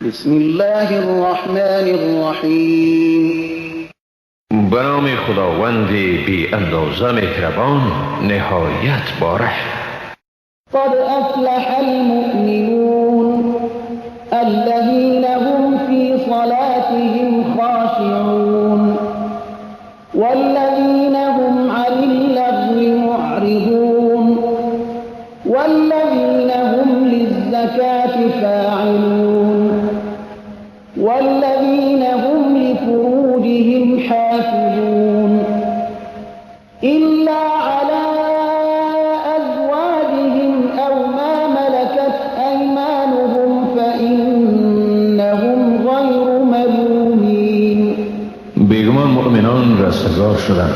بسم الله الرحمن الرحیم. به نام خداوند بی اندازه مهربان نهایت باره. قد افلح المؤمنون الذين هم في صلاتهم خاشعون والذين هم عن اللغو معرضون والذين هم للزكاة فاعلون والذين هم لفروجهم حافظون إلا على أزواجهم أو ما ملكت أيمانهم فإنهم غير ملومين. بیگمان مؤمنان رستگار شدند،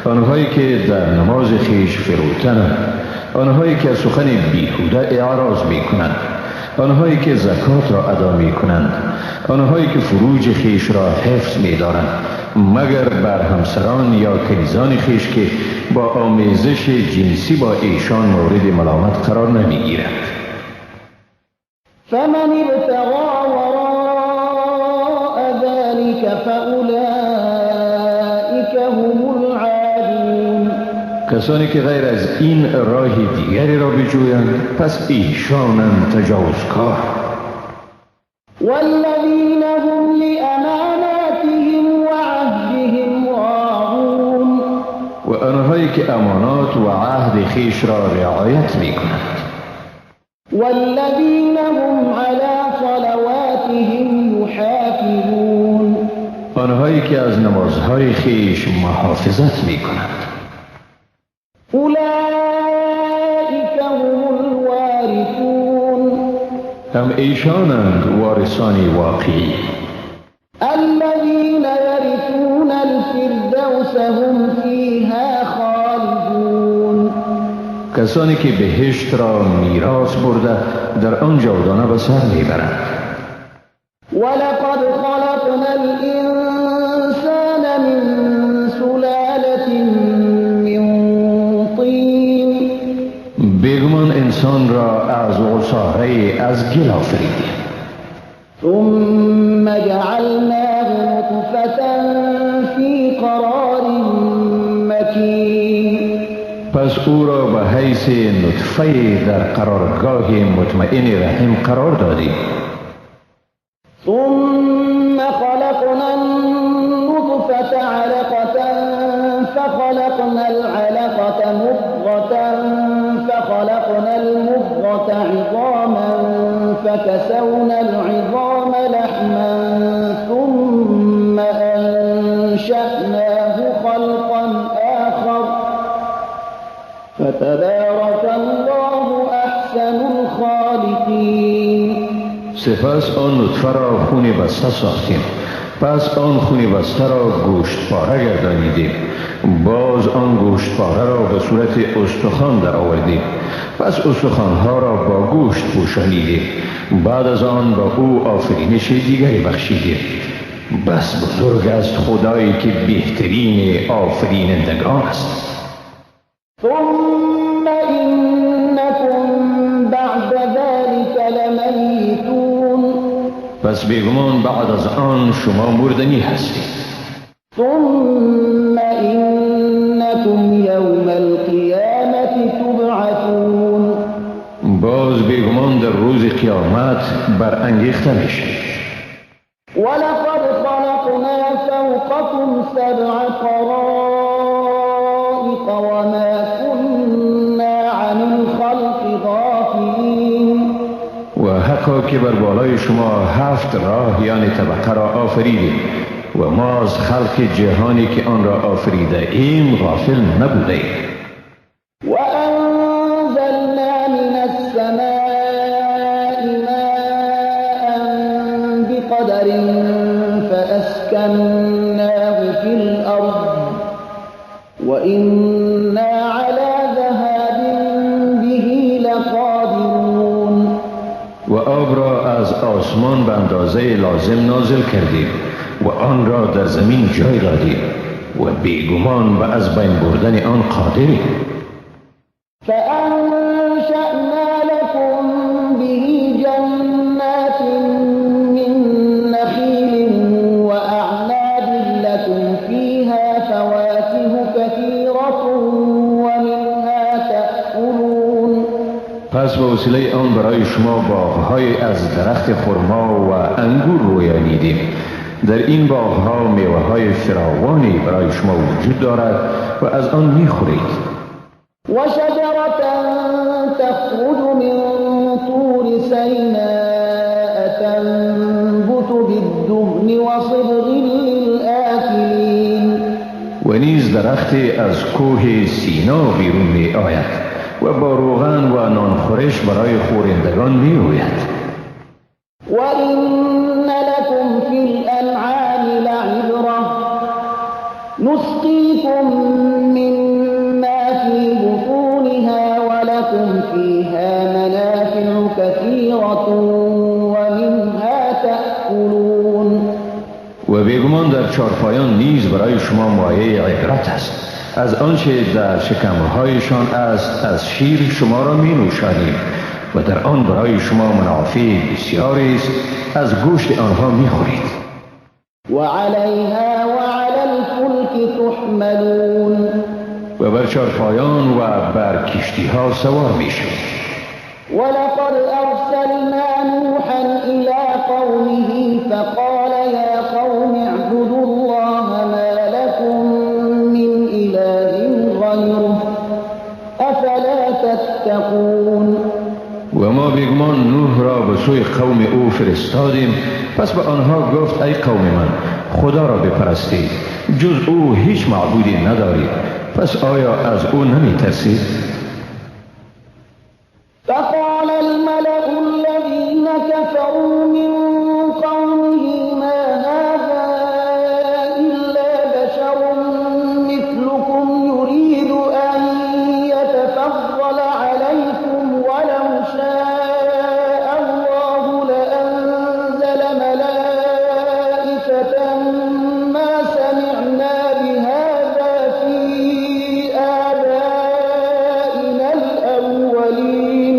آنهایی که در نماز خیش فروتنند، آنهایی که سخن بیهوده اعراض میکنند، آنهایی که زکات را ادا میکنند، آنهایی که فروج خیش را حفظ می‌دارند، مگر بر همسران یا کنیزان خیش که با آمیزش جنسی با ایشان مورد ملامت قرار نمیگیرند. فمن ابتغى وراء ذلك فأولئك هم العادون. کسانی که غیر از این راه دیگری را بجویند پس ایشانند تجاوزکار. والذین هم لأماناتهم وعهدهم راعون. و آنهایی که امانات و عهد خیش را رعایت میکنند. والذین هم علی صلواتهم یحافظون. آنهایی که از نمازهای خیش محافظت میکنند. اولئک هم الوارثون. هم ایشانند وارثانی واقعی. الذین یرثون الفردوس هم فیها خالدون. کسانی که بهشت را میراث برده در آن جاودانه به سر میبرند. ولقد خلقنا الانسان من سلالة من طین. بیگمان انسان را از عصاره از گل آفریدیم. ثم جعلناه نطفة في قرار مکین. پس او را به حیث نطفه در قرارگاه مطمئن رحم قرار دادیم. ثم خلقنا النطفة علقة فخلقنا العلقة مضغة فخلقنا المضغة عظاما فكسونا العظام لحما ثم أنشأناه خلقا آخر فتبارك الله أحسن الخالقين. سپس آن نطفه را خون بسته ساختیم، پس آن خون بسته را گوشت پاره گردانیدیم، باز آن گوشت پاره را به صورت استخوان در آوردیم، پس استخوانها را با گوشت پوشانیدیم، بعد از آن با او آفرینش دیگری بخشیدیم. بس بزرگ است خدایی که بهترین آفرینندگان است. ثم إنكم بعد ذلك لميتون. پس بیگمان بعد از آن شما مردنی هستید. ثم إنكم يوم القيامة تبعثون. باز بیگمان در روز قیامت برانگیخته میشید. ولقد خلقنا فوقكم سبع طرائق وما كنا عن الخلق غافلين. و حقا که بر بالای شما 7 راه یعنی طبقه را آفریدیم و ما از خلق جهانی که آن را آفریده ایم غافل نبودیم. وأنزلنا من السماء ماء بقدر فأسكناه في الأرض وإنا على ذهاب به لقادرون. و آب را از آسمان به اندازه لازم نازل کردیم و آن را در زمین جای دادیم و بیگمان به از بین بردن آن قادریم. فأنشأنا لكم به جنات من وسیله آن برای شما باغ‌های از درخت خرما و انگور رویانیدیم. در این باغ‌ها میوه‌های فراوانی برای شما وجود دارد و از آن می‌خورید. وشجرة تخرج من طور سيناء تنبت بالدهن وصبغ للآكلين. و نیز درختی از کوه سینا بیرون می آید و با روغن و نانخورش برای خورندگان می روید. وإن لكم في الأنعام لعبرة نسقيكم مما في بطونها ولكم فيها منافع كثيرة ومنها تأكلون. و بیگمان در چارپایان نیز برای شما مایه عبرت است. از آنچه در شکمهایشان است از شیر شما را می نوشانیم و در آن برای شما منافع بسیاری است. از گوشت آنها می خورید. وعليها وعلى الفلك تحملون. و بر چارپایان و بر کشتی ها سوار می شوید. ولقد أرسلنا نوحا إلى قومه فقال يا قوم اعبدوا الله ما لكم من إله غيره أفلا تتقون. و ما بیگمان نوح را به سوی قوم او فرستادیم، پس به آنها گفت ای قوم من خدا را بپرستید، جز او هیچ معبودی ندارید، پس آیا از او نمی ترسید؟ فقال الملأ الذين كفروا من قومه ما هذا إلا بشر مثلكم يريد أن يتفضل عليكم ولو شاء الله لأنزل ملائكة ما سمعنا بهذا في آبائنا الأولين.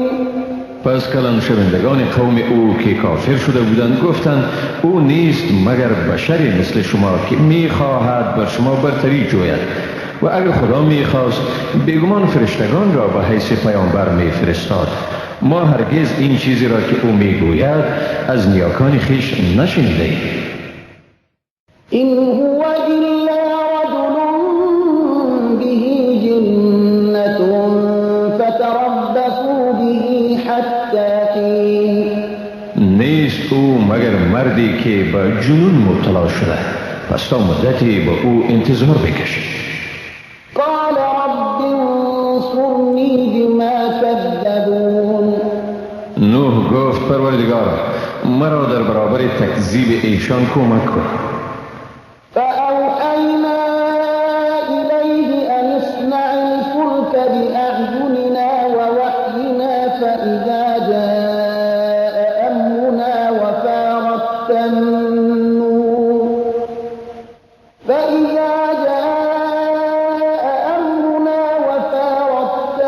پس کلان شوندگان قوم او که کافر شده بودند گفتند او نیست مگر بشری مثل شما که میخواهد بر شما برتری جوید و اگر خدا میخواست بیگمان فرشتگان را به حیث پیامبر میفرستاد. ما هرگز این چیزی را که او میگوید از نیاکان خیش نشنیده ایم. إن هو إلا رجل به جنة فتربصوا به حتى حين. نیست او مگر مردی که به جنون مبتلا شده، پس تا مدتی به او انتظار بکشید. قال رب انصرني بما كذبون. نوح گفت پروردگارا مرا در برابر تکذیب ایشان کمک کن. فأوحينا إليه أن اصنع الفلك بأعيننا ووحينا فإذا جاء أمرنا وفارت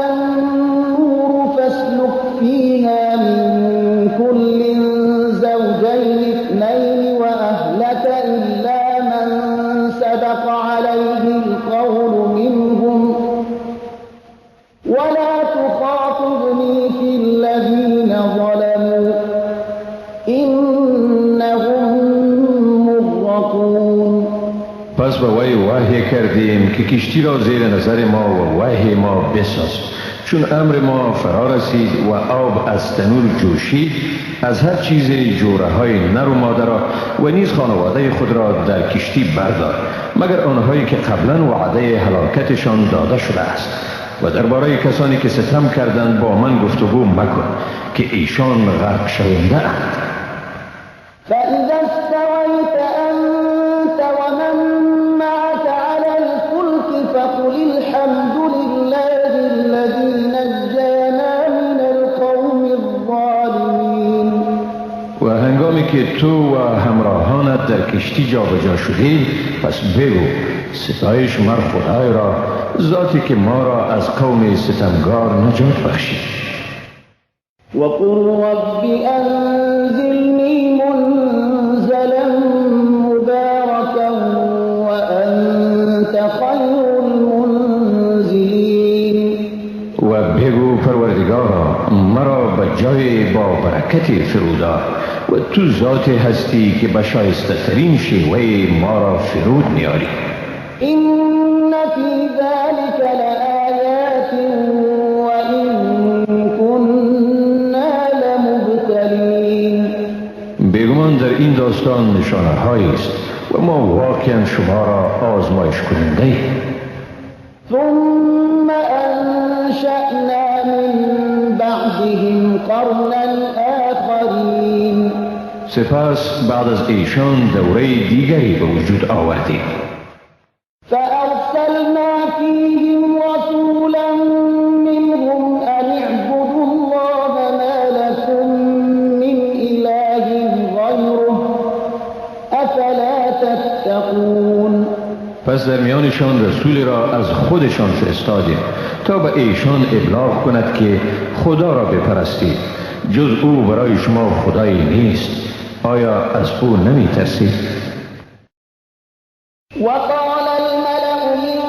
النور فاسلك فيها من كل زوجين اثنين وأهلك إلا من سبق عليه القول منهم ولا تخاطبني في الذين ظلموا إنهم مغرقون. پس به وی وحی کردیم که کشتی را زیر نظر ما و وحی ما بساز. چون امر ما فرا رسید و آب از تنور جوشید، از هر چیز جوره های نر و ماده را و نیز خانواده خود را در کشتی بردار، مگر آنهایی که قبلا وعده هلاکتشان داده شده است. و درباره کسانی که ستم کردند با من گفتگو مکن که ایشان غرق شونده اند. فإذا استويت أنت ومن معك على الفلك فقل الحمد لله الذي نجانا من القوم الظالمين. و هنگامی که تو و همراهانت در کشتی جابجا شدید، پس بگو ستایش مر خدای را، ذاتی که ما را از قوم ستمگار نجات بخشید. وقل رب أنزلني منزلا مباركا وأنت خير المنزلين. و بگو پروردگارا مرا به برکت فرودار و تو ذات هستی که به شایسته ترین شیوه ما را فرود میاری. إن في ذلك لآيات وإن كنا لمبتلين. بیگمان در این داستان نشانه هایی است و ما واقعا شما را آزمایش کننده ایم. ثم أنشأنا من بعدهم قرنا آخرين. سپس بعد از ایشان دوره دیگری به وجود آوردیم. فأرسلنا فيهم رسولا منهم أن اعبدوا الله ما لكم من إله غيره أفلا تتقون. پس در میانشان رسولی را از خودشان فرستادیم تا به ایشان ابلاغ کند که خدا را بپرستید، جز او برای شما خدایی نیست. آیا از او نمی ترسید؟ وقال الملأ من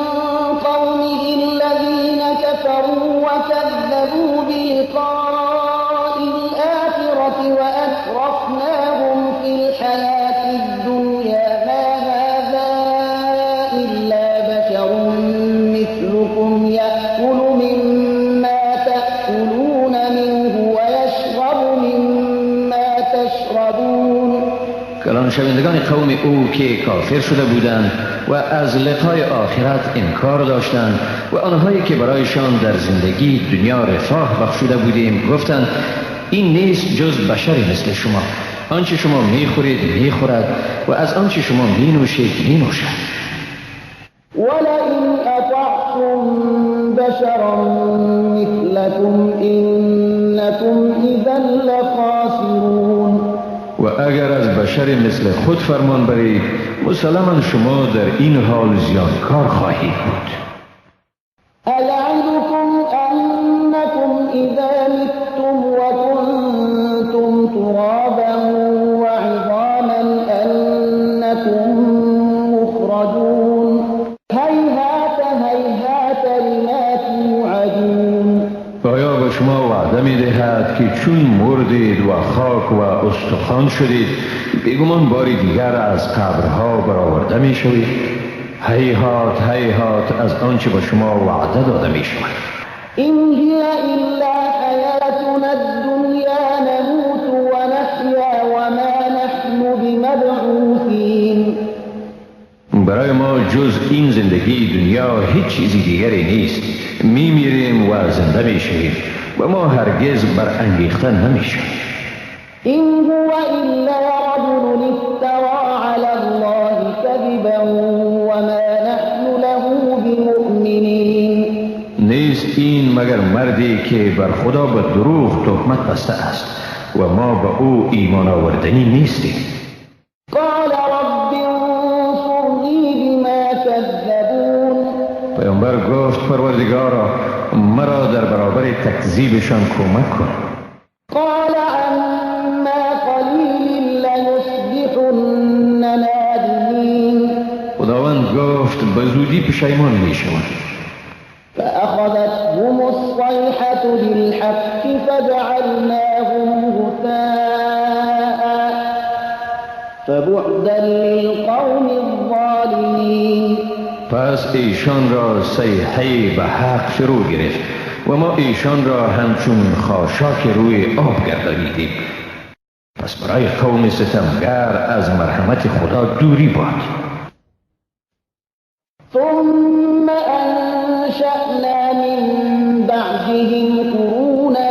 قومه الذين كفروا وكذبوا بلقاء الآخرة وأترفناهم في الحياة الدنيا ما هذا إلا بشر مثلكم يأكل مما تأكلون منه ويشرب مما تشربون. کلان شوندگان قوم او که کافر شده بودند و از لقای آخرت انکار داشتند و آنهایی که برایشان در زندگی دنیا رفاه بخشوده بودیم گفتند این نیست جز بشری مثل شما، آنچه شما میخورید میخورد و از آنچه شما مینوشید مینوشد. ولئن أطعتم بشرا مثلكم إنكم إذا لخاسرون. و اگر از بشر مثل خود فرمان برید مسلما شما در این حال زیانکار خواهید بود. أيعدكم أنكم إذا متم وكنتم ترابا وعظاما أنكم مخرجون هيهات هيهات لما توعدون. آیا به شما وعده می دهد که چون مردید و خاک و استخوان شدید بیگمان باری دیگر از قبرها برآورده می شوید؟ هیهات هیهات از آنچه به شما وعده داده می شود. إن هي إلا حياتنا الدنيا نموت ونحيا وما نحن بمبعوثين. برای ما جز این زندگی دنیا هیچ چیزی دیگری نیست. می میریم و زنده می شویم و ما هرگز برانگیخته نمی شویم. إن هو إلا رجل افترى على الله كذبا وما نحن له بمؤمنين. نیست این مگر مردی که بر خدا به دروغ تهمت بسته است و ما به او ایمان آوردنی نیستیم. قال رب انصرني بما كذبون. پیامبر گفت پروردگارا مرا در برابر تکذیبشان کمک کن. قال عما قلیل لیصبحن نادمین. خداوند گفت به زودی پشیمان می شوند. فأخذتهم الصيحة بالحق فجعلناهم غثاء فبعدا للقوم الظالمين. پس ایشان را صیحه به حق فرو گرفت و ما ایشان را همچون خاشاک روی آب گردانیدیم. پس برای قوم ستمگر از مرحمت خدا دوری باد. ثم أنشأنا من بعدهم قرونا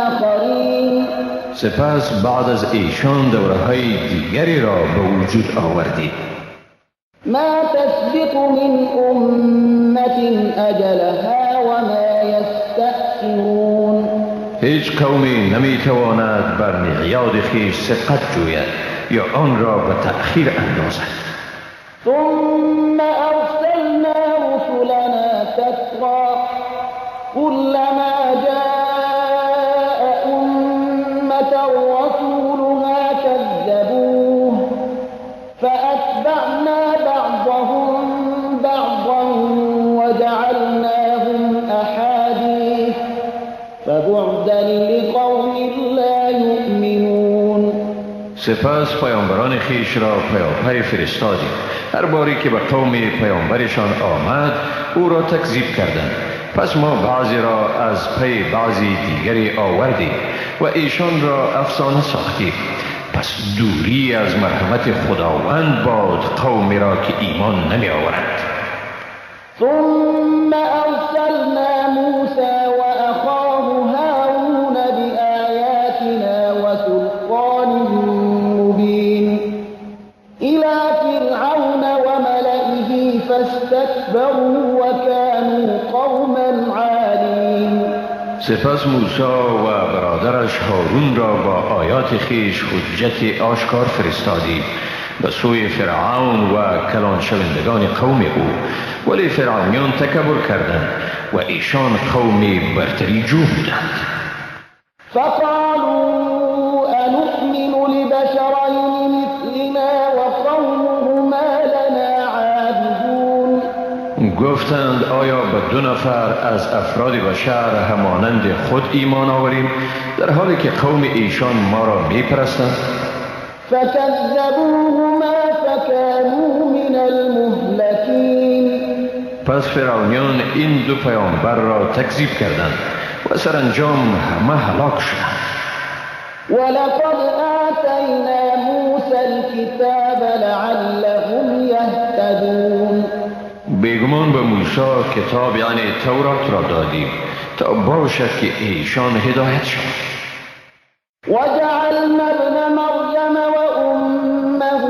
آخرين. سپس بعد از ایشان دوره‌های دیگری را به وجود آوردیم. ما تسبق من أمة أجلها وما يستأخرون. هیچ قومی نمیتواند بر میعاد خویش سبقت جوید یا آن را به تأخیر اندازد. ثم أرسلنا رسلنا تترى كلما جاء أمة رسولها كذبوه فأتبعنا بعضهم بعضا وجعلناهم أحاديث فبعدا لقوم لا يؤمنون. سپس پیامبران خیش را پیاپی فرستادیم. هر باری که به قوم پیامبرشان آمد او را تکذیب کردند. پس ما بعضی را از پی بعضی دیگری آوردیم و ایشان را افسانه ساختیم. پس دوری از مرحمت خداوند باد قومی را که ایمان نمی آورند. ثم أرسلنا موسى وأخاه هارون بآياتنا وسلطان مبين إلى فرعون وملئه فاستكبروا وكانوا قوما عالين. سپس موسی و برادرش هارون را با آیات خیش حجت آشکار فرستادیم به سوی فرعون و کلان شوندگان قوم او، ولی فرعونیان تکبر کردند و ایشان قومی برتری جو بودند. فقالوا أنؤمن لبشرين مثلنا وقومهما لنا عابدون. گفتند آیا به دو نفر از افراد بشر همانند خود ایمان آوریم در حالی که قوم ایشان ما را می پرستند؟ فكذبوهما فكانوا من المهلكين. پس فرعونیان این دو پیامبر را تکذیب کردند و سرانجام همه هلاک شدند. ولقد آتينا موسى الكتاب لعلهم يهتدون. بیگمان به موسی کتاب یعنی تورات را دادیم تا باشد که ایشان هدایت شد. وجعلنا ابن مريم وأمه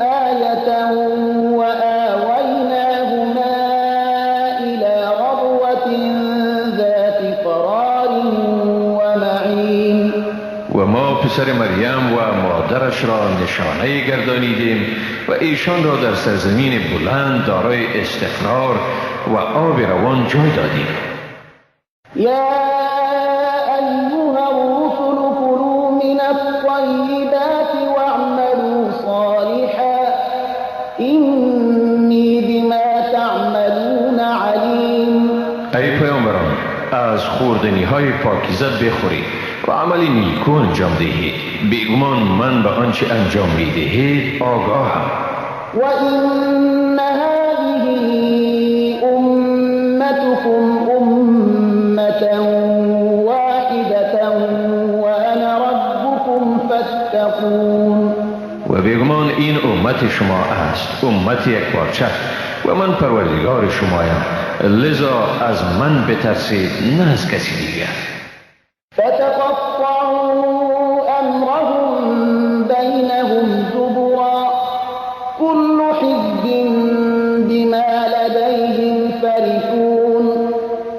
آية وآويناهما إلى ربوة ذات قرار ومعين. و ما پسر مریم و مادرش را نشانه گردانیدیم و ایشان را در سرزمین بلند دارای استقرار و آب روان جای دادیم. يا أيها الرسل كلوا من الطيبات واعملوا صالحا إني بما تعملون عليم. ای پیامبران، از خوردنی های پاکیزه بخورید و عمل نیکو انجام دهید. بیگمان من به آنچه انجام می دهید آگاهم. وإن هذه أمتكم أمة واحدة وأنا ربكم فاتقون. و بیگمان این امت شما است، امت یک پارچه و من پروردگار شمایم، لذا از من بترسید نه از کسی دیگر. فتقطعوا أمرهم بينهم زبرا كل حزب بما لديهم فرحون.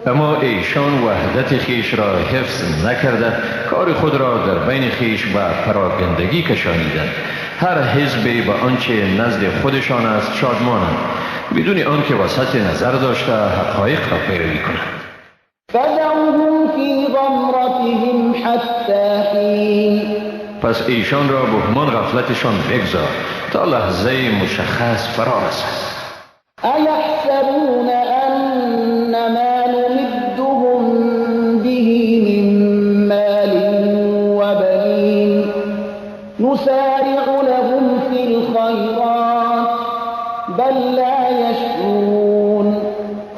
اما ایشان وحدت خیش را حفظ نکرده، کار خود را در بین خیش به پراگندگی کشانیدند. هر حزبی به آنچه نزد خودشان است شادمانند، بدون آنکه وسط نظر داشته حقایق را پیروی کنند. فذرهم في غمرتهم حتى حين. پس ایشان را به همان غفلتشان بگذار تا لحظه مشخص فرا رسد. أيحسبون أن ما نمدهم به من مال وبنين نسارع لهم في الخيرات بل لا يشعرون.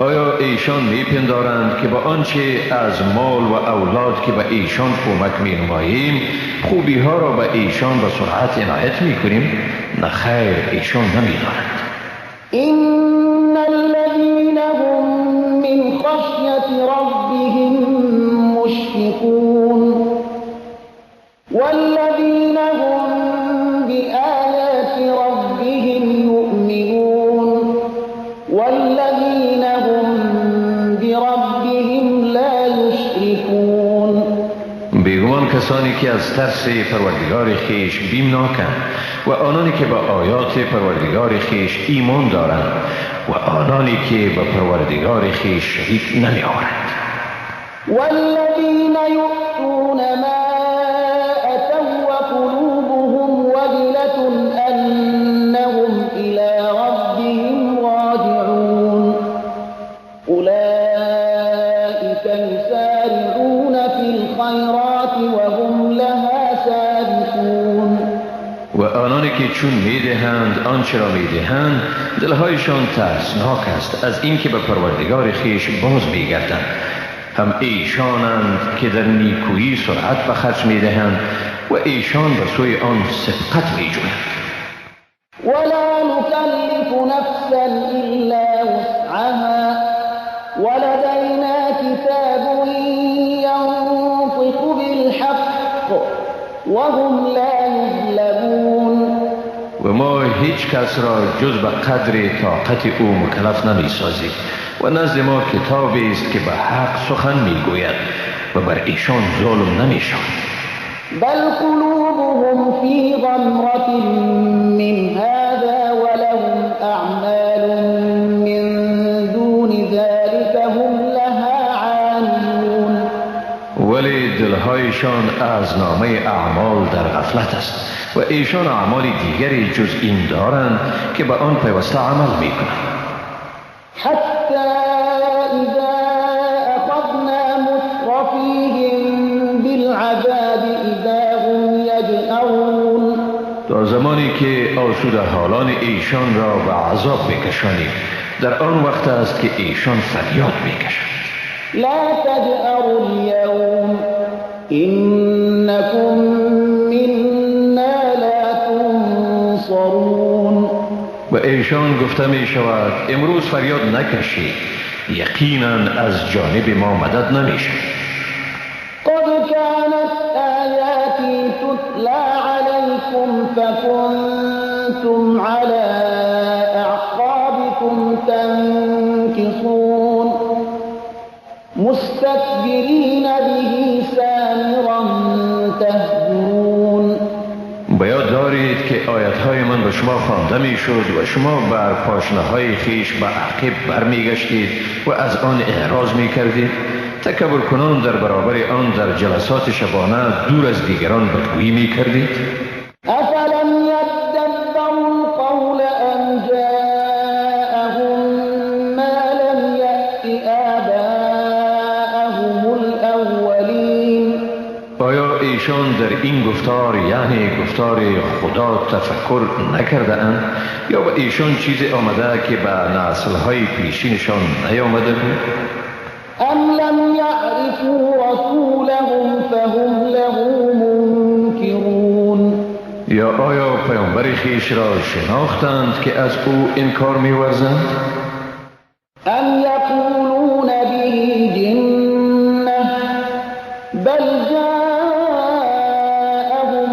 آیا ایشان میپندارند که با آنچه از مال و اولاد که به ایشان کمک مینماییم خوبی ها را به ایشان به سرعت عنایت میکنیم؟ نه خیر، ایشان نمیدانند. إن الذين هم من خشية ربهم مشفقون والذين هم بآيات ربهم يؤمنون والذين هم بربهم لا يشركون. بیگمان کسانی که از ترس پروردگار خیش بیمناکند و آنانی که به آیات پروردگار خیش ایمان دارند و آنانی که به پروردگار خیش شریک نمی آورند. والذين يؤتون ما أتوا وقلوبهم وجلة أنهم إلى ربهم راجعون أولئك يسارعون في الخيرات وهم لها سابقون. که چون میدهند آنچه را میدهند دلهایشان ترسناک است از اینکه به پروردگار خیش باز میگردند. هم ایشانند که در نیکویی سرعت به خرج میدهند و ایشان به سوی آن سبقت میجویند. ولا نكلف نفسا إلا وسعها ولدينا كتاب ينطق بالحق وهم لا يظلمون. و ما هیچ کس را جز به قدر طاقت او مکلف نمی سازیم و نزد ما کتابی است که به حق سخن می گوید و بر ایشان ظلم نمی شود. بل قلوبهم في غمرة من هذا ولهم أعمال من دون ذلك هم لها عاملون. ولی دلهایشان از نامه اعمال در غفلت است و ایشان اعمال دیگری جز این دارند که به آن پیوسته عمل می کنند. حتى إذا أخذنا مترفيهم بالعذاب إذا هم يجأرون. تا زمانی که آسوده حالان ایشان را به عذاب بکشانیم در آن وقت است که ایشان فریاد میکشند. لا تجأروا اليوم إنكم منا لا تنصرون. و ایشان گفته می شود امروز فریاد نکشید، یقینا از جانب ما مدد نمی شود. قد كانت آياتي تتلى عليكم فكنتم على أعقابكم تنكصون مستكبرين به سامرا تهجرون. بیاد دارید که آیتهای من به شما خوانده می شد و شما بر پاشنه‌های خیش به عقب برمیگشتید و از آن اعراض می کردید. تکبر کنان در برابر آن در جلسات شبانه دور از دیگران بدگویی می کردید. أفلم يدبروا القول أم جاءهم ما لم يأت آباءهم الأولين. آیا ایشان در این گفتار یعنی گفتار خدا تفکر نکرده اند یا به ایشان چیزی آمده که به نسل‌های پیشینشان نیامده بود؟ أم لم يعرفوا رسولهم فهم له منكرون. یا آیا پیامبر خیش را شناختند که از او انکار می‌ورزند؟ أم يقولون به جنة بل جاءهم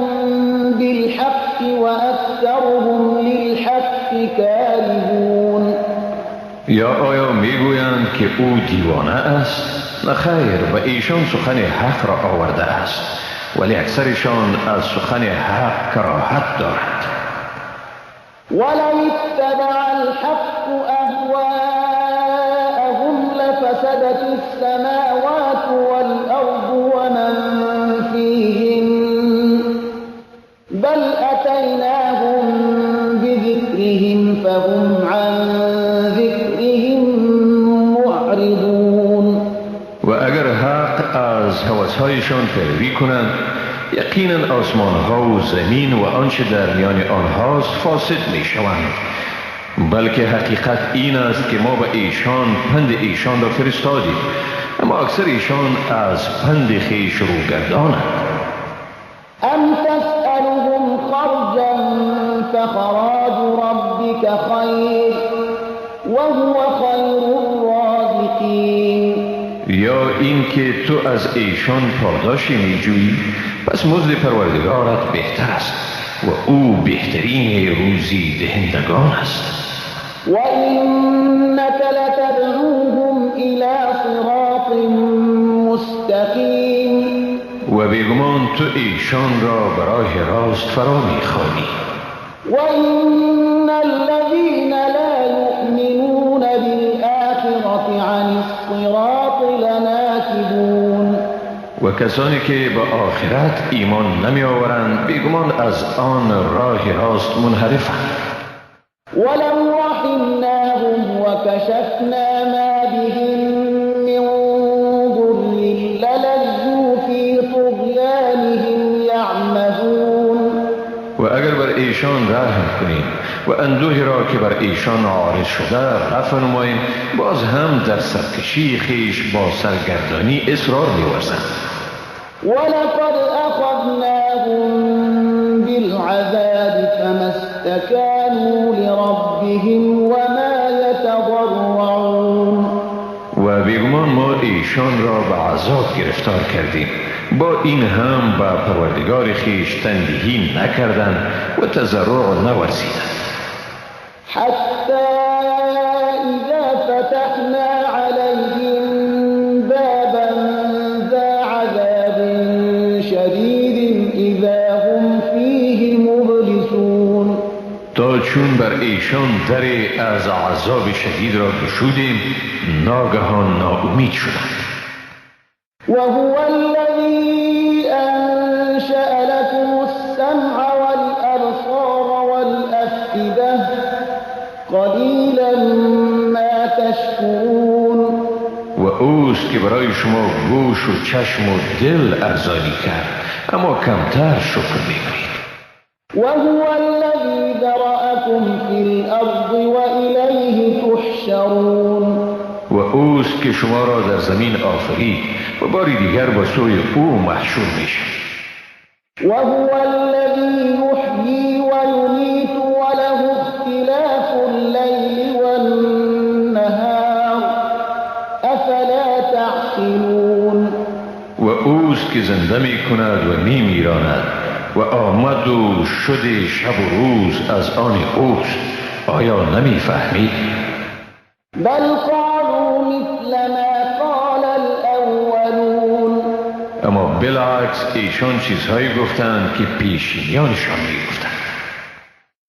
بالحق وأكثرهم للحق كارهون. یا آیا میگویند که او دیوانه است؟ نه خیر، و ایشان سخن حق را آورده است ولی اکثرشان از سخن حق کراهت دارند. ولو اتبع الحق أهواءهم لفسدت السماوات والأرض ومن فيهن بل أتيناهم بذكرهم فهم عن ذكرهم معرضون. و اگر حق از هوس‌هایشان پیروی کنند یقینا آسمان‌ها و زمین و آنچه در میان آنهاست فاسد می‌شوند. بلکه حقیقت این است که ما به ایشان پند ایشان را فرستادیم اما اکثر ایشان از پند خویش روگردانند. أم تسألهم خرجا فخراج ربك خير وهو خير الرازقين. یا این که تو از ایشان پاداشی می‌جویی پس مزد پروردگارت بهتر است و او بهترین روزی دهندگان است. وإنك لتدعوهم إلى صراط مستقيم. و بیگمان تو ایشان را به راه راست فرا می‌خوانی. وإن الذين لا يؤمنون بالآخرة عن الصراط لناكبون. و کسانی که به آخرت ایمان نمی آورند بیگمان از آن راه راست منحرفند. ولو رحمناهم وكشفنا ما بهم من ضر للجوا في طغيانهم يعمهون. و اگر بر ایشان رحم کنیم و اندوهی را که بر ایشان عارض شده رفع نماییم. باز هم در سرکشی خیش با سرگردانی اصرار می‌ورزند. ولقد أخذناهم بالعذاب فما استكانوا لربهم وما يتضرعون. و بیگمان ما ایشان را به عذاب گرفتار کردیم، با این هم به پروردگار خیش تندیهی نکردند و تضرع نورزیدند. حتى إذا فتحنا عليهم بابا ذا عذاب شديد إذا هم فيه مبلسون. تا چون بر ایشان در از عذاب شدید را گشودیم ناگهان ناامید شدند. وهو الذي أنشأ لكم السمع والأبصار والأفئدة قلیلا ما تشکرون. و اوست که برای شما گوش و چشم و دل ارزانی کرد، اما کمتر شکر می‌کنید. وهو الذي ذرأكم في الأرض وإليه تحشرون. و اوست که شما را در زمین آفرید و باری دیگر با سوی او محشور میشید. وهو الذي يحيي ويميت وله اختلاف الليل والنهار أفلا تعقلون. و اوست که زنده می کند و می میراند و آمد و شد شب و روز از آن اوست. آیا نمی فهمید؟ بل قالوا مثل ما قال الأولون. اما بالعکس ایشان چیزهایی گفتند که پیشینیانشان می گفتند.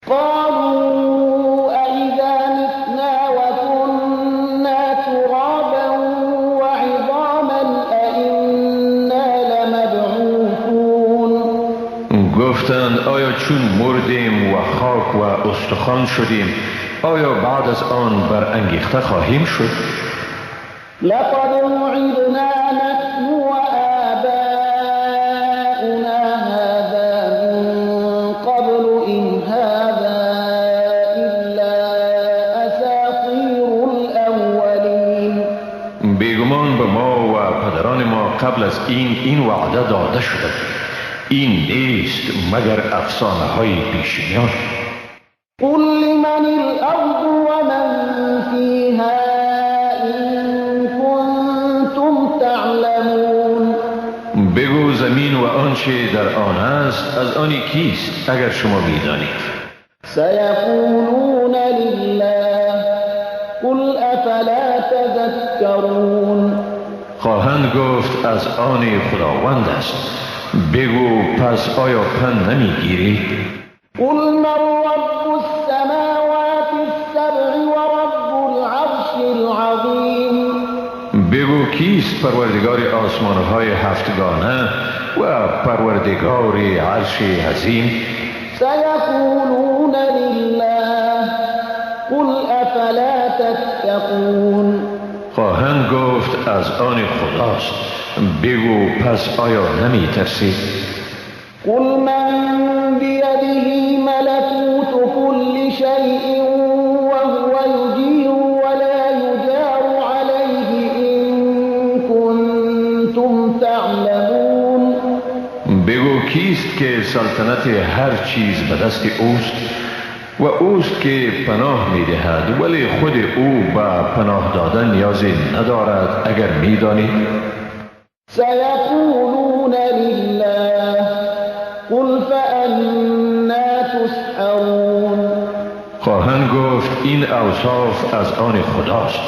قالوا أئذا متنا وكنا ترابا وعظاما أئنا لمبعوثون. گفتند آیا چون مردیم و خاک و استخوان شدیم آیا بعد از آن برانگیخته خواهیم شد؟ لقد وعدنا نحن وآباؤنا هذا من قبل إن هذا إلا أساطير الأولين. بیگمان به ما و پدران ما قبل از این وعده داده شده، این نیست مگر افسانه های پیشینیان. قل لمن الأرض ومن فيها إن كنتم تعلمون. بگو زمین و آنچه در آن است از آنی کیست اگر شما میدانید. سيقولون لله قل أفلا تذكرون. خواهند گفت از آن خداوند است. بگو پس آیا پند نمیگیری؟ قل من رب السماوات السبع ورب العرش العظيم. بگو کیست پروردگار آسمان‌های هفتگانه و پروردگار عرش عظیم؟ سيقولون لله قل أفلا تتقون. خواهند گفت از آن خداست. بگو پس آیا نمی ترسید؟ قل من بيده ملكوت كل شيء وهو يجير ولا يجار عليه إن كنتم تعلمون. بگو کیست که سلطنت هر چیز به دست اوست و اوست که پناه می دهد ولی خود او به پناه دادن نیازی ندارد اگر می دانید؟ سيقولون لله قل فأنا تسحرون. خواهند گفت این اوصاف از آن خداست.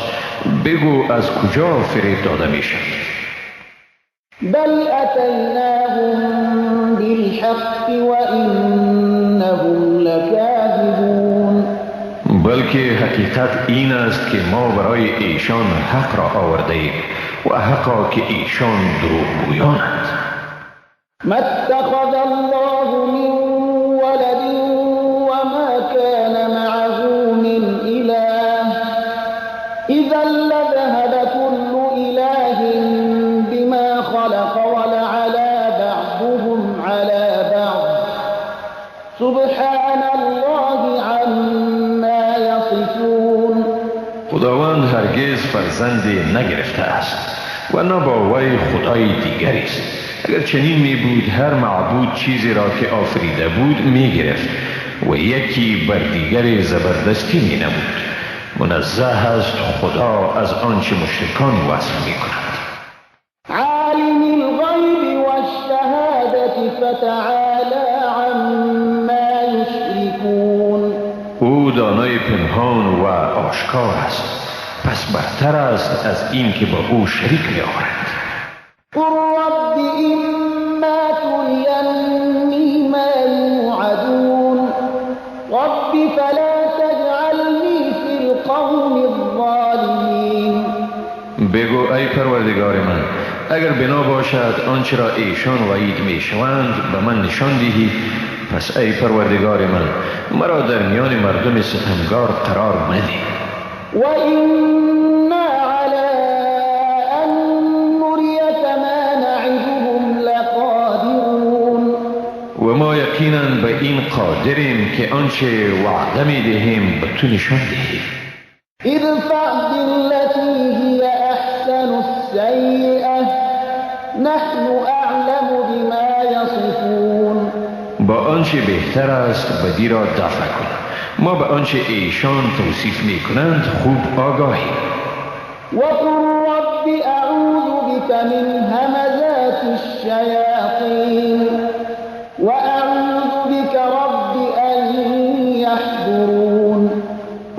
بگو از کجا فریب داده می شد؟ بل أتيناهم بالحق وإنهم لكاذبون. بلکه حقیقت این است که ما برای ایشان حق را آورده ایم و حقا که ایشان دروغگویانند. ما اتخذ الله من ولد وما كان معه من إله إذا لذهب كل إله بما خلق ولعلى بعضهم على بعض سبحان الله عما يصفون. خداوند هرگز فرزندی نگرفته است و نه با وی خدای دیگری است. اگر چنین می بود هر معبود چیزی را که آفریده بود می گرفت و یکی بر دیگری زبردستی می نمود. منزه است خدا از آنچه مشرکان وصف می کنند. عالم الغیب والشهادة فتعالى عما يشركون. او دانای پنهان و آشکار است، پس برتر است از این که با او شریک می آورند. قل رب إما تريني ما يوعدون رب فلا تجعلني في القوم الظالمين. بگو ای پروردگار من، اگر بنا باشد آنچه را ایشان وعید می شوند به من نشان دهی، پس ای پروردگار من مرا در میان مردم ستمگار قرار مده. وإنا على أن نريك ما نعدهم لقادرون. و ما یقینا به این قادریم که آنچه وعده می دهیم به تو نشان دهیم. ادفع بالتي هي أحسن السيئة نحن أعلم بما يصفون. با آنچه بهتر است بدی را دفع کن، ما به آنچه ایشان توصیف می کنند خوب آگاهیم. وقل رب أعوذ بك من همزات الشياطين وأعوذ بك رب أن يحضرون.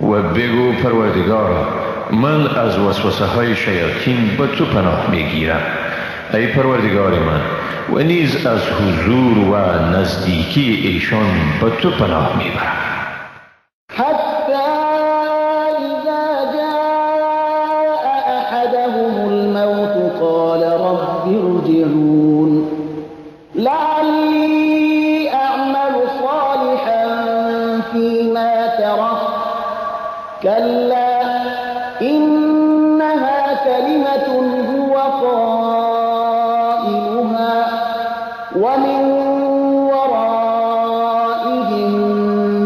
و بگو پروردگارا من از وسوسه های شیاطین به تو پناه می گیرم. ای پروردگار من و نیز از حضور و نزدیکی ایشان به تو پناه می برم. حتى إذا جاء أحدهم الموت قال رب ارجعون لعلي أعمل صالحا فيما تركت كلا إنها كلمة هو قائلها ومن ورائهم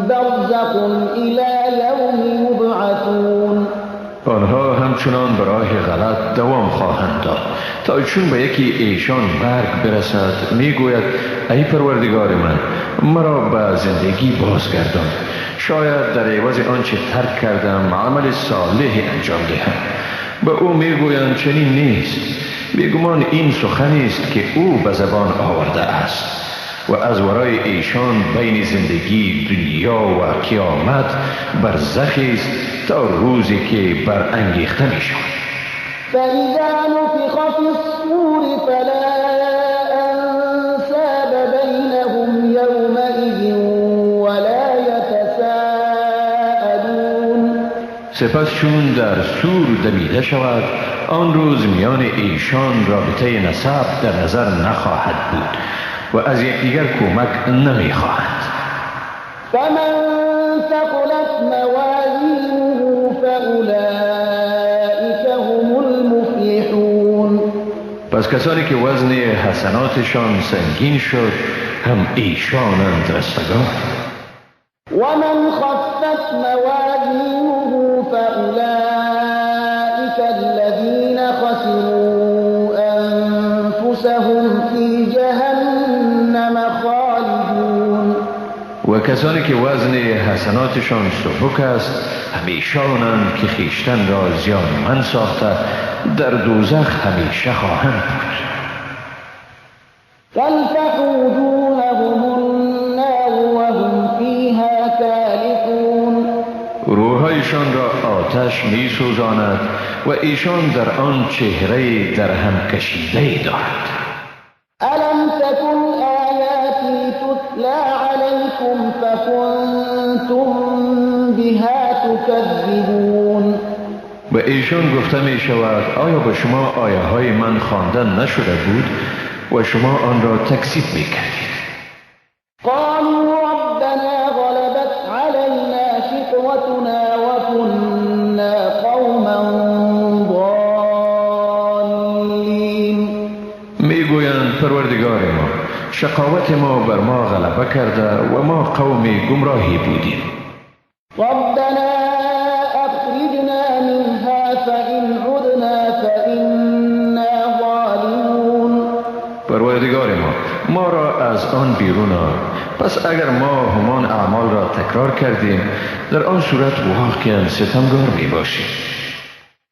برزخ إلى يوم يبعثون. آنها همچنان به راه غلط دوام خواهند داد تا چون به یکی ایشان برگ برسد میگوید ای پروردگار من مرا به زندگی بازگردان، شاید در عوض آنچه ترک کردم عمل صالح انجام دهم. به او میگویند چنین نیست، بیگمان این سخنی است که او به زبان آورده است و از ورای ایشان بین زندگی دنیا و قیامت برزخی است تا روزی که برانگیخته می شود. فإذا نفخ في الصور فلا أنساب بينهم يومئذ ولا يتساءلون. سپس چون در سور دمیده شود آن روز میان ایشان رابطه نسب در نظر نخواهد بود و از یکدیگر کمک نمی خواهند. فمن ثقلت موازینه فأولئك هم المفلحون. پس کسانی که وزن حسناتشان سنگین شد هم ایشانند رستگار. ومن خفت موازینه فأولئك الذين خسروا أنفسهم في جهنم خالدون. و کسانی که وزن حسناتشان سبک است همیشانند که خیشتن را زیانمند ساخته در دوزخ همیشه خواهند بود. تلفح وجوههم النار وهم فيها كالحون. روحایشان را آتش می سوزاند و ایشان در آن چهره در هم کشیده دارد. ألم تكن آياتي تتلى عليكم فكنتم بها تكذبون. به ایشان گفته می شود آیا به شما آیه های من خوانده نشده بود و شما آن را تکذیب می کردید؟ قالوا ربنا غلبت علينا شقوتنا وكنا قوما ضالين. میگویند پروردگار ما شقاوت شهوات ما بر ما غلبه کرده و ما قوم گمراهی بودیم. ربنا أخرجنا منها فإن عدنا فإنا ظالمون. پروردگار ما را از آن بیرون آر، پس اگر ما همان اعمال را تکرار کردیم در آن صورت واقعا ستمگار می باشیم.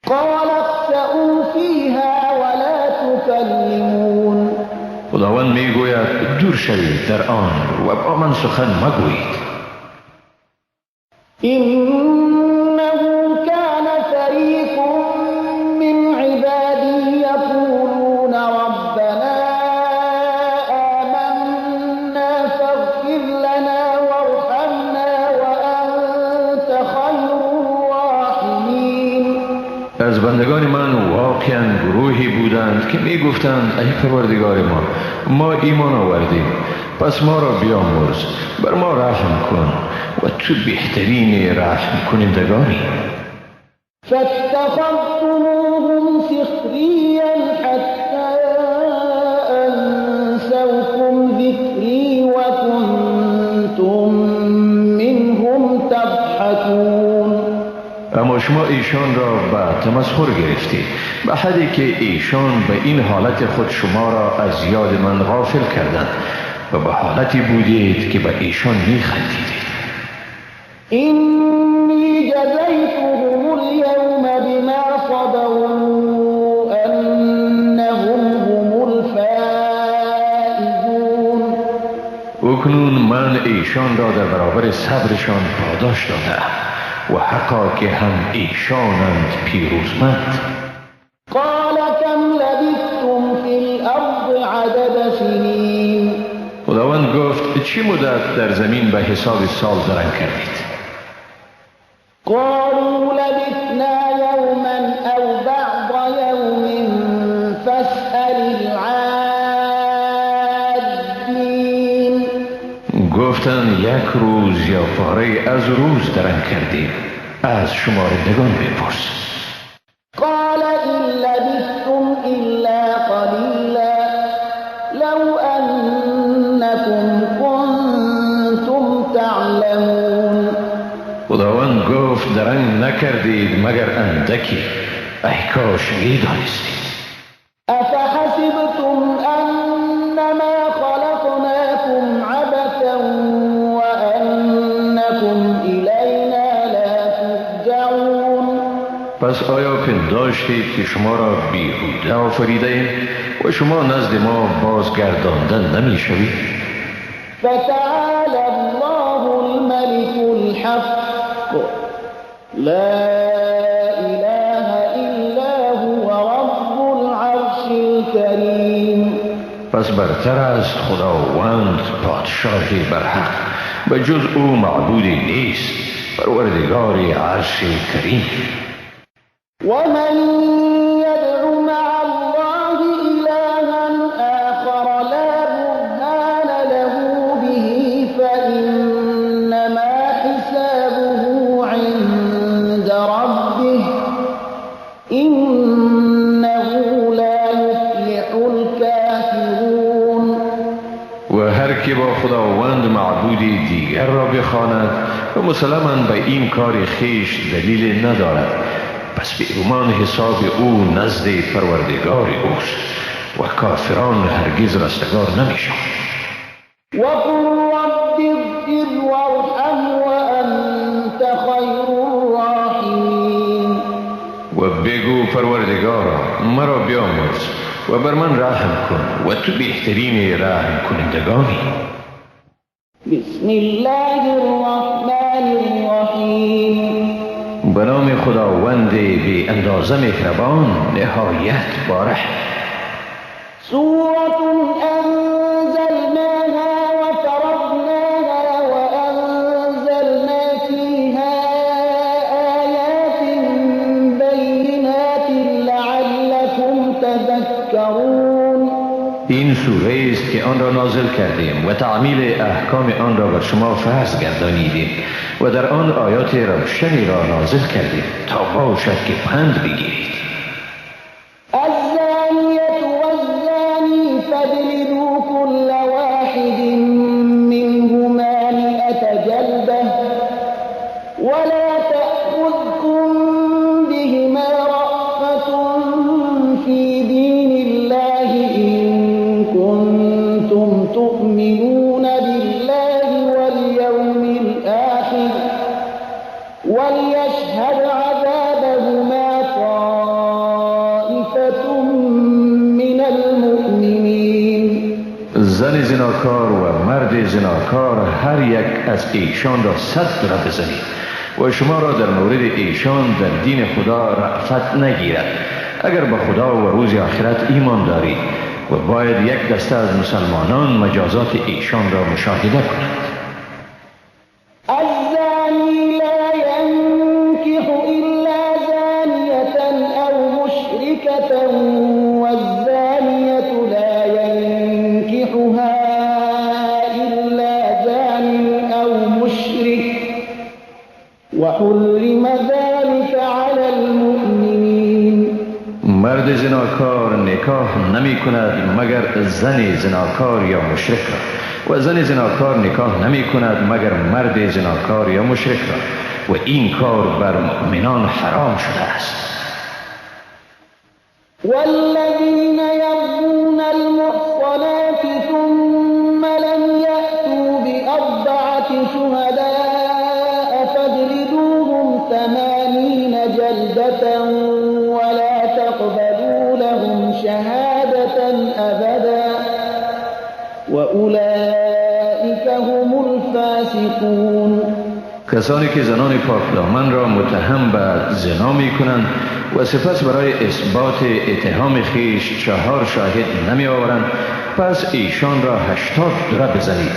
قال اخسئوا فيها ولا تكلمون. خداوند می گوید دور شوید در آن و با من سخن مگویید. إنه كان فريق من عبادي يقولون ربنا آمنا فاغفر لنا وارحمنا وأنت خير الراحمين. از بندگان من واقعا گروهی بودند که می گفتند ای پروردگار ما ایمان آوردیم، پس ما را بیامرز، بر ما رحم کن و تو بهترین رحم کنندگانی. فاتخذتموهم سخريا حتى أنسوكم ذكري وكنتم منهم تضحكون. اما شما ایشان را به تمسخر گرفتید به حدی که ایشان به این حالت خود شما را از یاد من غافل کردند و به حالتی بودید که به ایشان می خندیدید. إني جزيتهم اليوم بما صبروا أنهم هم الفائزون. اکنون من ایشان را در برابر صبرشان پاداش دادم و حقا که هم ایشانند پیروزمند. قال كم لبثتم في الأرض عدد سنين. خداوند گفت چی مدت در زمین به حساب سال درنگ کردید؟ قالوا لبثنا يوما أو بعض يوم فاسأل العادين. گفتند یک روز یا پاره از روز درنگ کردیم، از شمارندگان بپرس. قال إن لبثتم إلا قليلا لو أنكم كنتم تعلمون. خداوند گفت درنگ نکردید مگر اندکی، ای کاش می‌دانستید. أفحسبتم أنما خلقناكم عبثا وأنكم إلينا لا ترجعون. پس آیا پنداشتید که شما را بیهوده آفریده ایم و شما نزد ما بازگردانده نمی شوید؟ فتعالى الله الملك الحق لا إله إلا هو رب العرش الكريم. پس برتر است خداوند پادشاه برحق، به جز او معبودی نیست، پروردگار عرش کریم. ومن يدع مع الله إلها آخر لا برهان له به فإنما حسابه عند ربه إنه لا يفلح الكافرون. و هر که با خداوند معبودی دیگر را بخواند و مسلماً به این کار خیش دلیل ندارد، پس بیگمان حساب او نزد پروردگار اوست و کافران هرگز رستگار نمیشن. وقل رب اغفر وارحم وأنت خير الراحمين. و بگو پروردگارا مرا بیامرز و بر من رحم کن و تو بهترین رحم کنندگانی. بسم الله الرحمن الرحیم. به نام خداوند بی اندازه مهربان نهایت باره. سورة أنزلناها وفرضناها وأنزلنا فيها آيات بينات لعلكم تذكرون. این سوره است که آن را نازل کردیم و تعمیل احکام آن را بر شما فرض گردانیدیم و در آن آیات روشنی را نازل کردیم تا باشد که پند بگیرید. الزانية والزاني فاجلدوا كل واحد والبلدة ولا تأخذكم بهما رأفة في دين الله إن كنتم تؤمنون بالله واليوم الآخر وليشهد عذابهما طائفة من المؤمنين. زن زناکار و مرد زناکار هر یک از ایشان را 100 ضرب بزنید و شما را در مورد ایشان در دین خدا رأفت نگیرد اگر به خدا و روز آخرت ایمان دارید و باید یک دسته از مسلمانان مجازات ایشان را مشاهده کنند. الزانی لا ينكح إلا زانية أو مشركة والزانية لا ينكحها إلا زان أو مشرك وحرم ذلك على المؤمنين. مرد زناکار نکاح نمی کند مگر زن زناکار یا مشرک را و زن زناکار نکاح نمی کند مگر مرد زناکار یا مشرک را و این کار بر مؤمنان حرام شده است. والذين يرمون المحصنات ثم لم يأتوا بأربعة شهداء فاجلدوهم 80 جلدة ولا تقبلوا لهم شهادة أبدا وأولئك هم الفاسقون. کسانی که زنان پاکدامن را متهم به زنا می کنند و سپس برای اثبات اتهام خیش 4 شاهد نمی آورند پس ایشان را 80 ضرب بزنید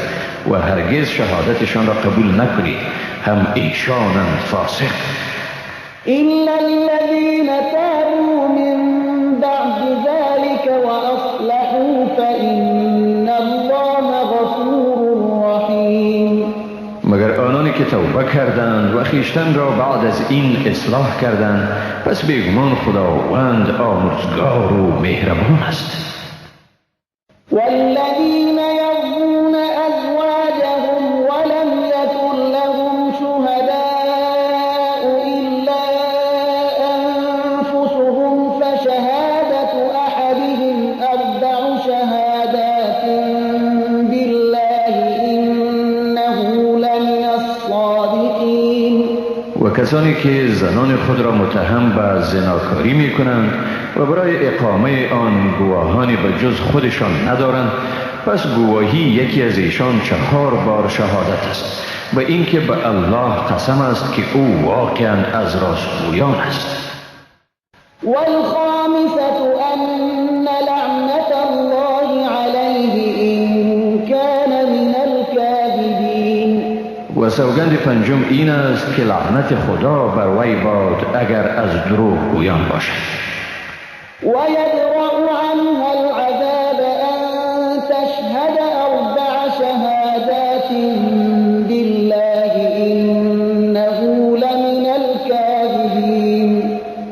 و هرگز شهادتشان را قبول نکنید هم ایشانند فاسق. إلا الذين تابوا من بعد ذلك وأصلحوا فإن الله غفور رحيم. مگر آنانی که توبه کردند و خیشتن را بعد از این اصلاح کردند پس بیگمان خداوند آمرزگار و مهربان است. والذين يرمون أزواجهم ولم يكن لهم شهداء إلا أنفسهم فشهادة أحدهم 4 شهادات بالله إنه لمن الصادقين. و کسانی که زنان خود را متهم به زناکاری می کنند و برای اقامه آن گواهانی به جز خودشان ندارند پس گواهی یکی از ایشان 4 بار شهادت است و اینکه به الله قسم است که او واقعا از راستگویان است. والخامسة أن لعنة الله عليه إن كان من الكاذبين. و سوگند پنجم این است که لعنت خدا بر وی باد اگر از دروغ گویان باشد. ويدرأ عنها العذاب أن تشهد 4 شهادات بالله إنه لمن الكاذبين.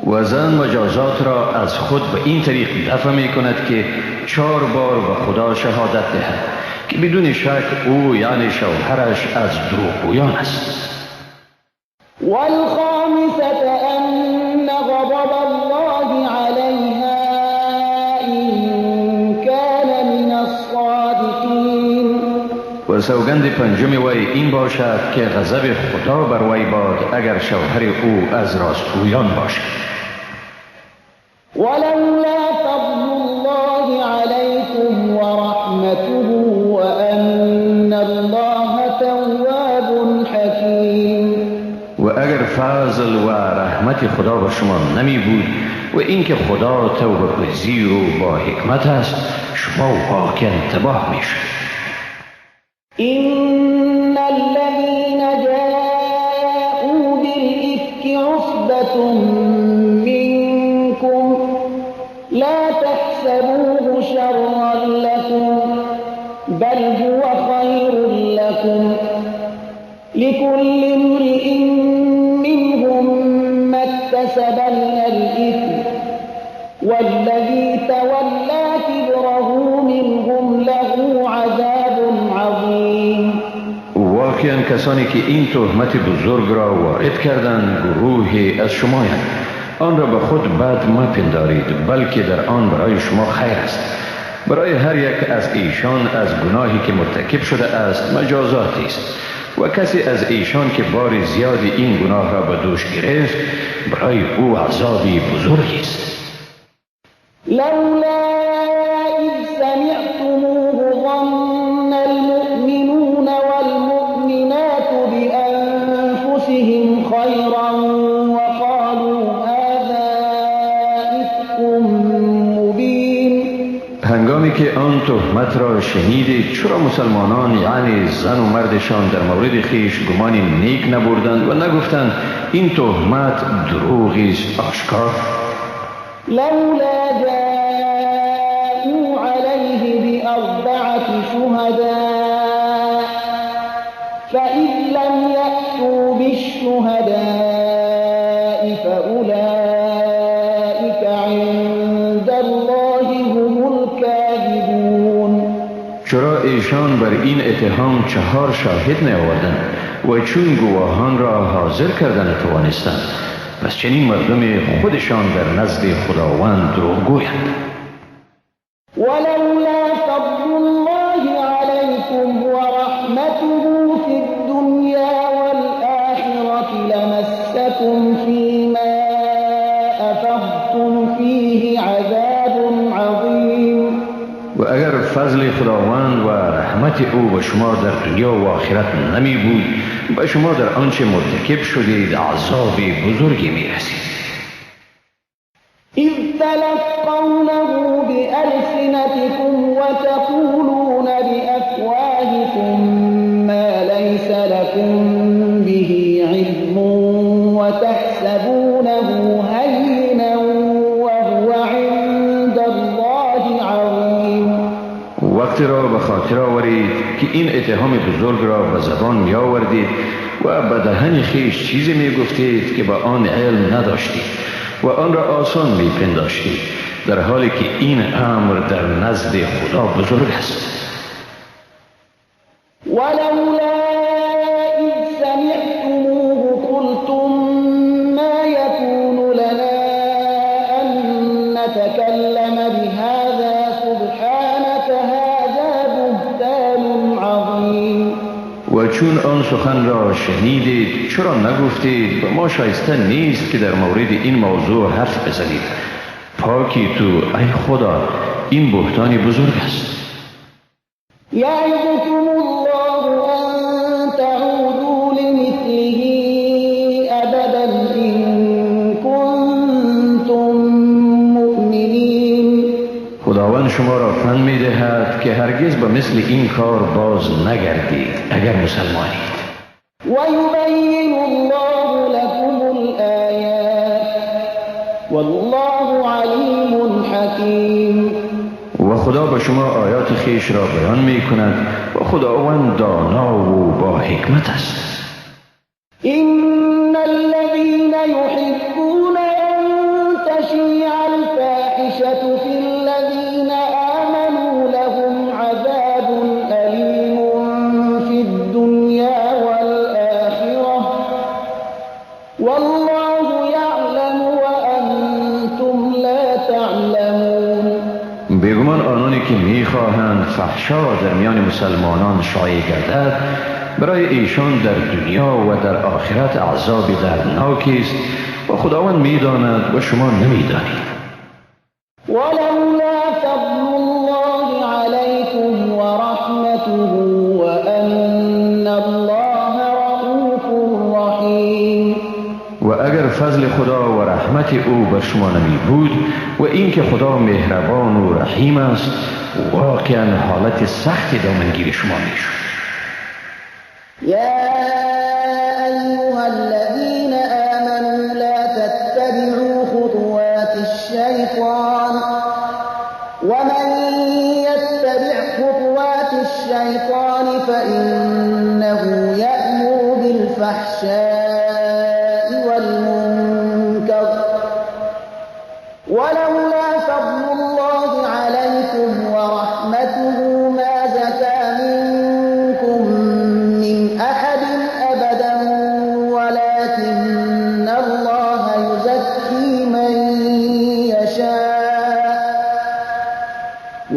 و زن مجازات را از خود به این طریق دفع می کند که 4 بار به خدا شهادت دهد که بدون شک او یعنی شوهرش از دروغگویان است. والخامسة أن غضب الله عليها إن كان من الصادقين. و سوگند پنجم وی این باشد که غضب خدا بر وی باد اگر شوهر او از راستگویان باشد. ولولا فضل الله عليكم ورحمته وأن الله تواب حكيم. و اگر فضل و رحمت خدا بر شما نمی بود و اینکه خدا توبه پذیر و با حکمت است شما واقعا تباه می شد. إن الذين جاءوا بالإفك عصبة منكم لا تحسبوه شرا لكم بل هو خير لكم لكل امرئ منهم ما اكتسب من الإثم والذي تولى كبره منهم له عذاب عظيم. واقعا کسانی که این تهمت بزرگ را وارد کردند گروهی از شمایند. آن را به خود بد مپندارید، بلکه در آن برای شما خیر است. برای هر یک از ایشان از گناهی که مرتکب شده است مجازاتی است و کسی از ایشان که بار زیادی این گناه را به دوش گرفت برای او عذابی بزرگی است. لولا اذ سمعتموه ظن المؤمنون والمؤمنات بأنفسهم خيرا وقالوا هذا إفك مبين. هنگامی که آن تهمت را شنیدید چرا مسلمانان یعنی زن و مردشان در مورد خیش گمانی نیک نبردند و نگفتند این تهمت دروغی است آشکار؟ لولا جاءوا عليه بأربعة شهداء فإن لم يأتوا بالشهداء فأولئك عند الله هم الكاذبون. چرا ایشان بر این اتهام 4 شاهد نیاوردند و چون گواهان را حاضر کردن توانستند پس چنین مردم خودشان در نزد خداوند دروغگویند. ولولا فضل الله عليكم ورحمته في الدنيا والآخرة لمسكم فيما أفضتم فيه عذاب عظيم. و اگر فضل خداوند و رحمت او به شما در دنیا و آخرت نمی بود به شما در آنچه مرتکب شدید عذاب بزرگی می رسید. إذ تلقونه بألسنتكم وتقولون بأفواهكم ما ليس لكم به علم وتحسبونه هينا وهو عند الله عظيم. وقتی را به خاطر آورید که این اتهام بزرگ را به زبان می آوردید و به دهن خیش چیزی می گفتید که به آن علم نداشتید و آن را آسان می پنداشتید در حالی که این امر در نزد خدا بزرگ است. ولولا إذ سمعتموه قلتم ما يكون لنا أن نتكلم بهذا سبحانك هذا بهتان عظيم. و چون آن سخن را شنیدید چرا نگفتید و ما شایسته نیست که در مورد این موضوع حرف بزنید؟ پاکی تو ای خدا، این بهتانی بزرگ است. يعظكم الله أن تعودوا لمثله أبدا إن كنتم مؤمنين. خداوند شما را پند می دهد که هرگز به مثل این کار باز نگردید اگر مسلمانید. ويبين الله لكم الآيات والله عليم حكيم. و خدا به شما آیات خیش را بیان می کند و خداوند دانا و با حکمت است. إن الذين يحبون أن تشيع الفاحشة في الذين آمنوا لهم عذاب أليم في الدنيا والآخرة والله يعلم وأنتم لا تعلمون. بیگمان آنانی که میخواهند فحشا در میان مسلمانان شایع گردد برای ایشان در دنیا و در آخرت عذاب دردناکی است و خداوند میداند و شما نمیدانید. ولولا فضل الله عليكم ورحمته وأن الله رؤوف رحيم. و اگر فضل خدا و رحمت او بر شما نمی بود و اینکه خدا مهربان و رحیم است واقعا حالت سختی دامنگیر شما می شد. يا أيها الذين آمنوا لا تتبعوا خطوات الشيطان ومن يتبع خطوات الشيطان فإنه يأمر بالفحشاء والمنكر ولولا فضل الله عليكم ورحمته ما زكى منكم من أحد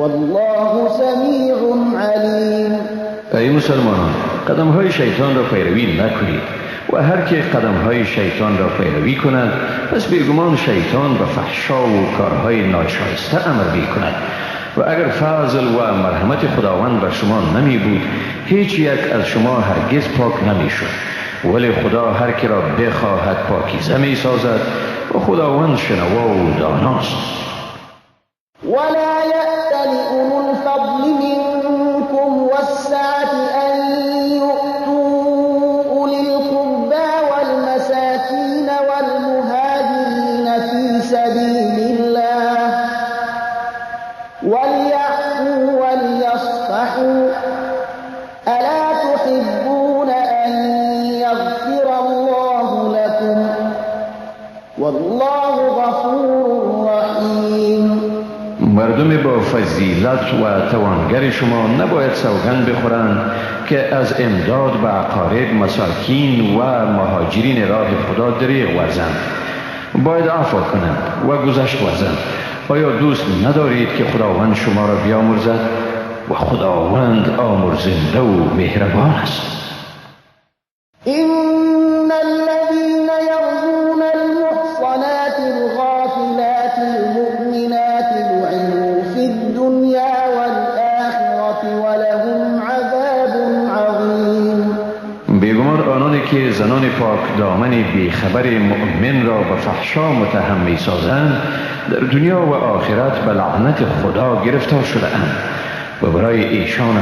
والله سمیع علیم. ای مسلمانان، قدم های شیطان را پیروی نکنید و هر که قدم های شیطان را پیروی کند پس بیگمان شیطان به فحشا و کارهای ناشایسته امر می کند و اگر فضل و مرحمت خداوند بر شما نمی بود هیچ یک از شما هرگز پاک نمی شد، ولی خدا هر که را بخواهد پاکیزه می سازد و خداوند شنوا و داناست. ولا يأتل أولو الفضل منكم والسعة أن يؤتوا أولي القربى والمساكين والمهاجرين في سبيل الله وليعفوا وليصفحوا ألا تحبون أن يغفر الله لكم والله غفور رحيم. مردم با فضیلت و توانگر شما نباید سوگند بخورند که از امداد به اقارب، مساکین و مهاجرین راه خدا دریغ ورزند. باید عفو کنند و گذشت ورزند. آیا دوست ندارید که خداوند شما را بیامرزد؟ و خداوند آمرزنده و مهربان است. إن الذين يرمون المحصنات الغافلات المؤمنات لعنوا في الدنيا والآخرة ولهم عذاب عظيم. بیگمان آنانی که زنان پاک دامن بیخبر مؤمن را به فحشا متهم می سازند در دنیا و آخرت به لعنت خدا گرفتار شده اند و برای ایشان